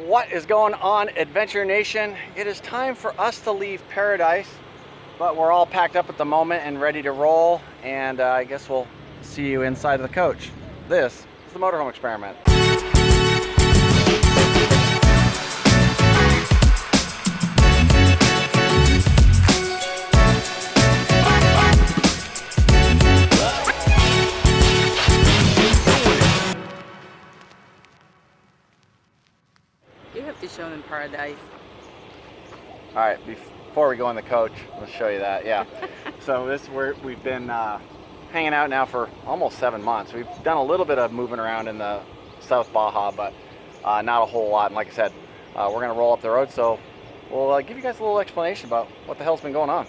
What is going on, Adventure Nation? It is time for us to leave paradise, but we're all packed up at the moment and ready to roll, and I guess we'll see you inside of the coach. This is the Motorhome Experiment. You have to show them paradise. All right, before we go in the coach, let's show you that. Yeah. So we've been hanging out now for almost 7 months. We've done a little bit of moving around in the South Baja, but not a whole lot. And like I said, we're gonna roll up the road, so we'll give you guys a little explanation about what the hell's been going on.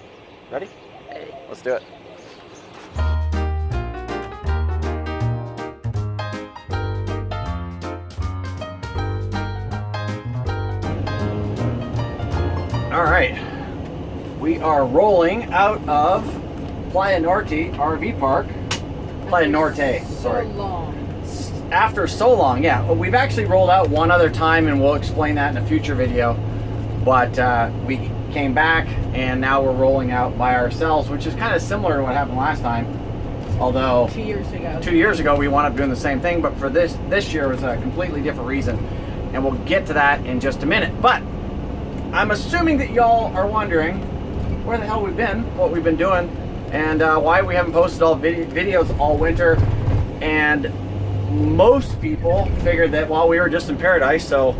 Ready? Hey. Let's do it. All right, we are rolling out of Playa Norte RV Park. Playa Norte, sorry. So long. After so long, yeah. We've actually rolled out one other time, and we'll explain that in a future video. But we came back, and now we're rolling out by ourselves, which is kind of similar to what happened last time. Although 2 years ago. 2 years ago we wound up doing the same thing, but for this year it was a completely different reason, and we'll get to that in just a minute. But I'm assuming that y'all are wondering where the hell we've been, what we've been doing, and why we haven't posted all videos all winter. And most people figured that, well, we were just in paradise, so,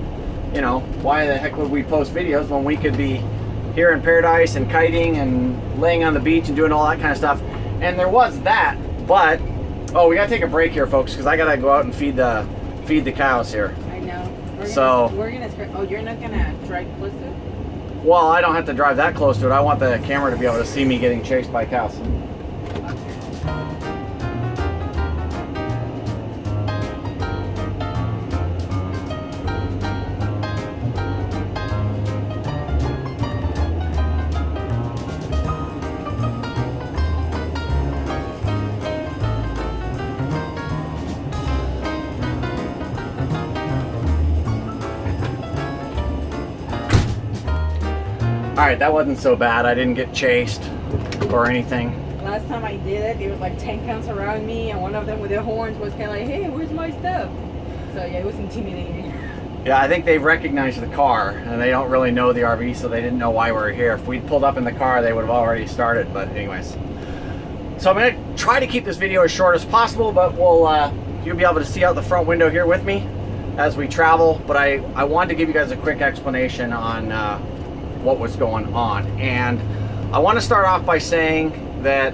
you know, why the heck would we post videos when we could be here in paradise and kiting and laying on the beach and doing all that kind of stuff. And there was that, but, oh, we gotta take a break here, folks, because I gotta go out and feed the cows here. I know. We're gonna oh, you're not gonna drive closer? Well, I don't have to drive that close to it. I want the camera to be able to see me getting chased by cows. All right, that wasn't so bad. I didn't get chased or anything. Last time I did it, there was like 10 cows around me, and one of them with their horns was kind of like, hey, where's my stuff? So yeah, it was intimidating. Yeah, I think they recognized the car, and they don't really know the RV, so they didn't know why we were here. If we'd pulled up in the car, they would have already started, but anyways. So I'm gonna try to keep this video as short as possible, but you'll be able to see out the front window here with me as we travel. But I wanted to give you guys a quick explanation on what was going on. And I want to start off by saying that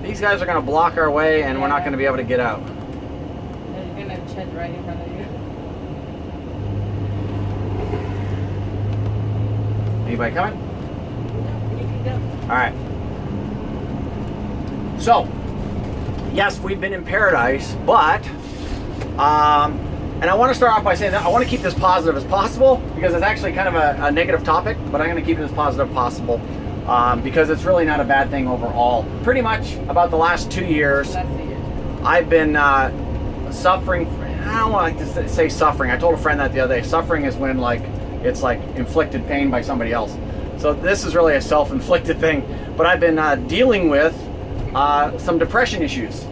these guys are going to block our way, and we're not going to be able to get out. They're gonna shed right in front of you. Anybody coming? No, you can go. All right. So, yes, we've been in paradise, but and I want to start off by saying that I want to keep this positive as possible, because it's actually kind of a negative topic, but I'm going to keep it as positive as possible, because it's really not a bad thing overall. Pretty much about the last 2 years, I've been suffering. I don't like to say suffering. I told a friend that the other day. Suffering is when it's like inflicted pain by somebody else. So this is really a self-inflicted thing. But I've been dealing with some depression issues.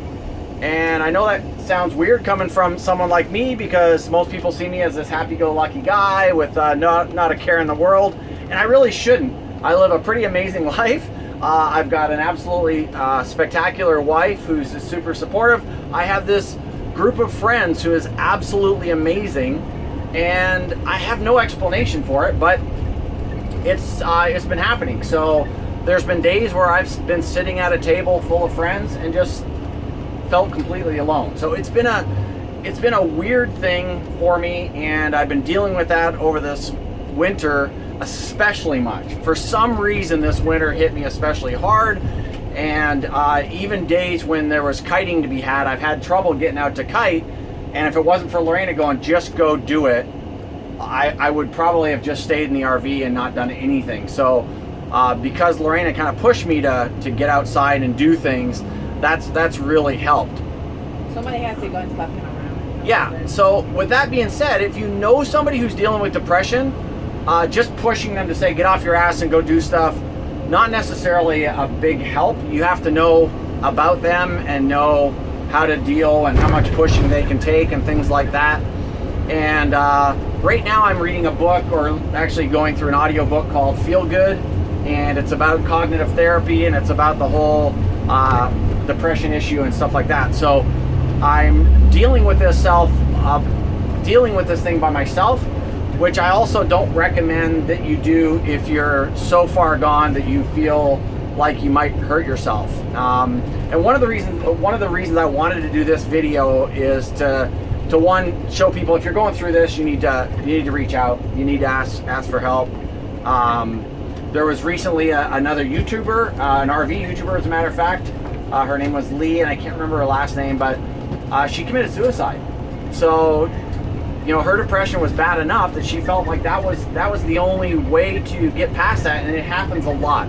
And I know that sounds weird coming from someone like me, because most people see me as this happy-go-lucky guy with not a care in the world, and I really shouldn't. I live a pretty amazing life. I've got an absolutely spectacular wife who's super supportive. I have this group of friends who is absolutely amazing, and I have no explanation for it, but it's been happening. So there's been days where I've been sitting at a table full of friends and just felt completely alone. So it's been a weird thing for me, and I've been dealing with that over this winter especially much. For some reason this winter hit me especially hard, and even days when there was kiting to be had, I've had trouble getting out to kite, and if it wasn't for Lorena going, just go do it, I would probably have just stayed in the RV and not done anything. So because Lorena kind of pushed me to get outside and do things, that's really helped. Somebody has to go and slap him around. Yeah, so with that being said, if you know somebody who's dealing with depression, just pushing them to say, get off your ass and go do stuff, not necessarily a big help. You have to know about them and know how to deal and how much pushing they can take and things like that. And right now I'm reading a book, or actually going through an audio book called Feel Good, and it's about cognitive therapy, and it's about the whole depression issue and stuff like that. So I'm dealing with this thing by myself, which I also don't recommend that you do if you're so far gone that you feel like you might hurt yourself. And one of the reasons I wanted to do this video is to one, show people if you're going through this, you need to reach out. You need to ask for help. There was recently another YouTuber, an RV YouTuber, as a matter of fact. Her name was Lee, and I can't remember her last name, but she committed suicide. So, you know, her depression was bad enough that she felt like that was the only way to get past that, and it happens a lot.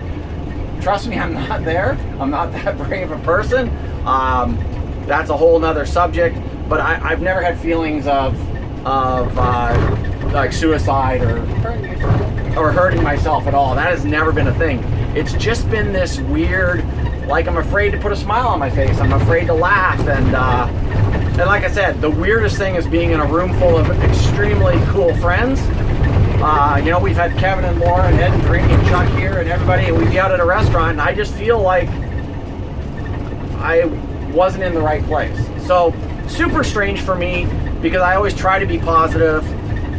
Trust me, I'm not there. I'm not that brave a person. That's a whole nother subject. But I've never had feelings of like suicide or hurting myself at all. That has never been a thing. It's just been this weird, like, I'm afraid to put a smile on my face. I'm afraid to laugh, and like I said, the weirdest thing is being in a room full of extremely cool friends. You know, we've had Kevin and Laura and Ed and Green and Chuck here and everybody, and we'd be out at a restaurant, and I just feel like I wasn't in the right place. So super strange for me, because I always try to be positive.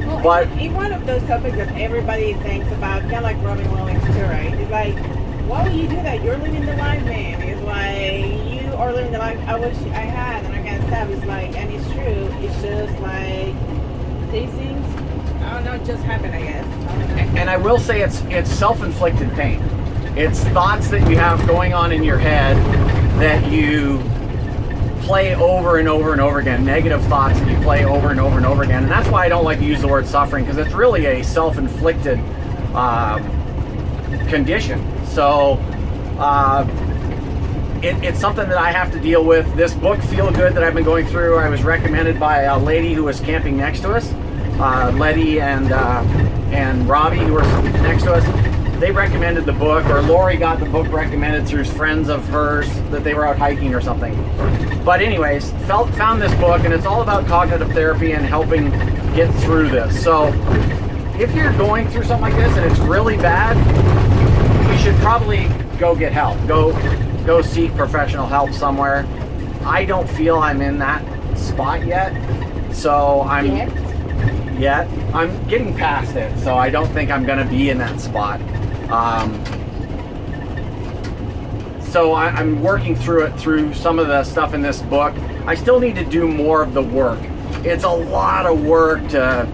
Well, but it's one of those topics that everybody thinks about, kind of like Robin Williams too, right? It's like, why would you do that? You're living the life, man. It's like, you are living the life I wish I had, and I can't stop. It's like, and it's true. It's just like, these things, I don't know, just happen, I guess. And I will say it's self-inflicted pain. It's thoughts that you have going on in your head that you play over and over and over again, negative thoughts that you play over and over and over again. And that's why I don't like to use the word suffering, because it's really a self-inflicted condition. So it's something that I have to deal with. This book, Feel Good, that I've been going through, I was recommended by a lady who was camping next to us, Letty and Robbie, who were next to us. They recommended the book, or Lori got the book recommended through friends of hers that they were out hiking or something. But anyways, found this book, and it's all about cognitive therapy and helping get through this. So if you're going through something like this and it's really bad, you should probably go get help. Go seek professional help somewhere. I don't feel I'm in that spot yet. So I'm getting past it. So I don't think I'm gonna be in that spot. So I'm working through some of the stuff in this book. I still need to do more of the work. It's a lot of work to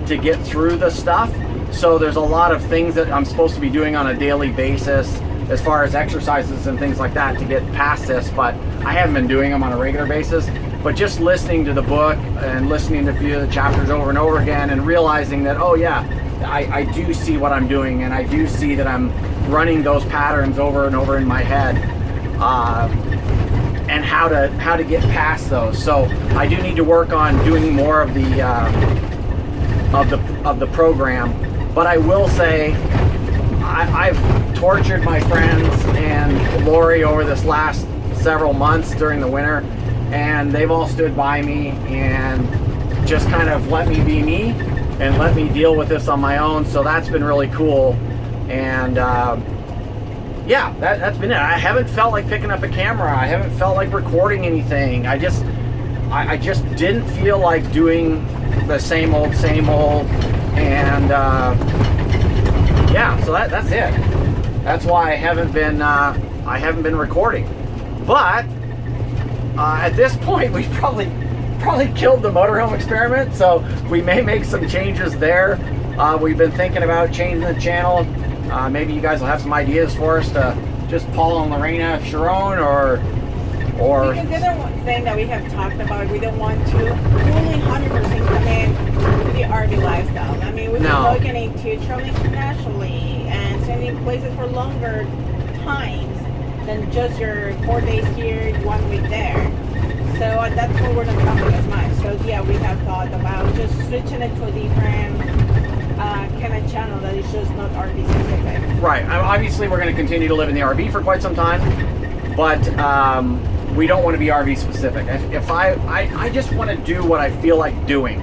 get through the stuff. So there's a lot of things that I'm supposed to be doing on a daily basis, as far as exercises and things like that, to get past this, but I haven't been doing them on a regular basis. But just listening to the book and listening to a few of the chapters over and over again, and realizing that, oh yeah, I do see what I'm doing, and I do see that I'm running those patterns over and over in my head, and how to get past those. So I do need to work on doing more of the program. But I will say, I've tortured my friends and Lori over this last several months during the winter, and they've all stood by me and just kind of let me be me and let me deal with this on my own. So that's been really cool. And yeah, that's been it. I haven't felt like picking up a camera. I haven't felt like recording anything. I just didn't feel like doing the same old. And yeah, so that's it. That's why I haven't been recording. But at this point, we've probably killed the motorhome experiment, so we may make some changes there. We've been thinking about changing the channel. Maybe you guys will have some ideas for us to just Paul and Lorena Sharon, or because the other one thing that we have talked about, we don't want to fully 100% come in to the RV lifestyle. I mean, we've been looking into traveling internationally and staying in places for longer times than just your 4 days here, 1 week there. So that's why we're not traveling as much. So yeah, we have thought about just switching it to a different kind of channel that is just not RV specific. Right. Obviously, we're going to continue to live in the RV for quite some time, but we don't want to be RV specific. If I just want to do what I feel like doing,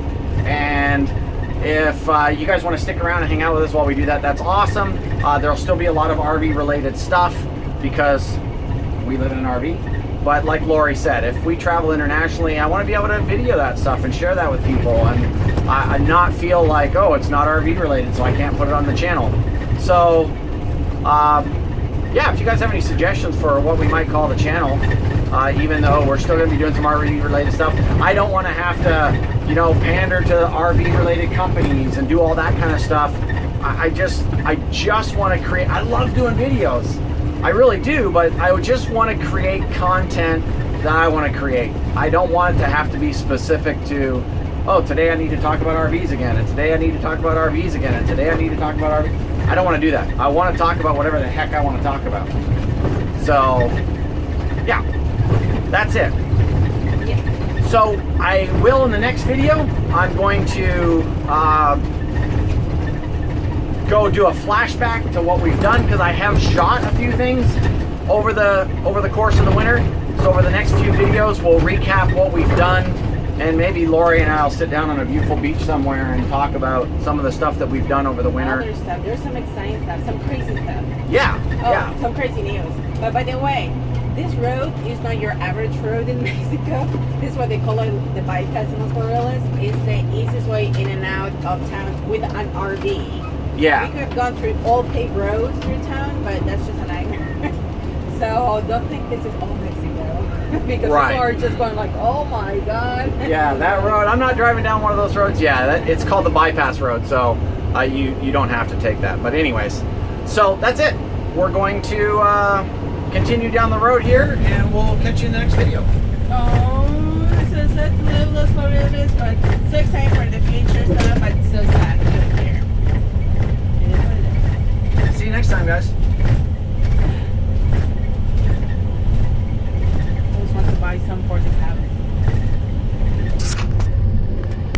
and if you guys want to stick around and hang out with us while we do that, that's awesome. There'll still be a lot of RV related stuff because we live in an RV. But like Lori said, if we travel internationally, I want to be able to video that stuff and share that with people, and I not feel like, oh, it's not RV related, so I can't put it on the channel. So, yeah, if you guys have any suggestions for what we might call the channel, even though we're still going to be doing some RV related stuff, I don't want to have to, you know, pander to RV related companies and do all that kind of stuff. I just want to create. I love doing videos. I really do, but I would just want to create content that I want to create. I don't want it to have to be specific to, oh, today I need to talk about RVs again, and today I need to talk about RVs again, and today I need to talk about RVs. I don't want to do that. I want to talk about whatever the heck I want to talk about. So, yeah, that's it. Yeah. So I will, in the next video, I'm going to go do a flashback to what we've done, because I have shot a few things over the course of the winter. So over the next few videos, we'll recap what we've done, and maybe Lori and I'll sit down on a beautiful beach somewhere and talk about some of the stuff that we've done over the winter. Other stuff. There's some exciting stuff, some crazy stuff. Yeah, Oh, yeah. some crazy news. But by the way, this road is not your average road in Mexico. This is what they call it, the bypass in Los Barriles. It's the easiest way in and out of town with an RV. Yeah. We could have gone through all paved roads through town, but that's just a nightmare. So don't think this is all Mexico. Because Right. people are just going like, oh my God. Yeah, that road, I'm not driving down one of those roads. Yeah, it's called the bypass road, so you don't have to take that. But anyways, so that's it. We're going to continue down the road here, and we'll catch you in the next video. Oh, so set to live Los Barriles, but 6 a.m. for the future.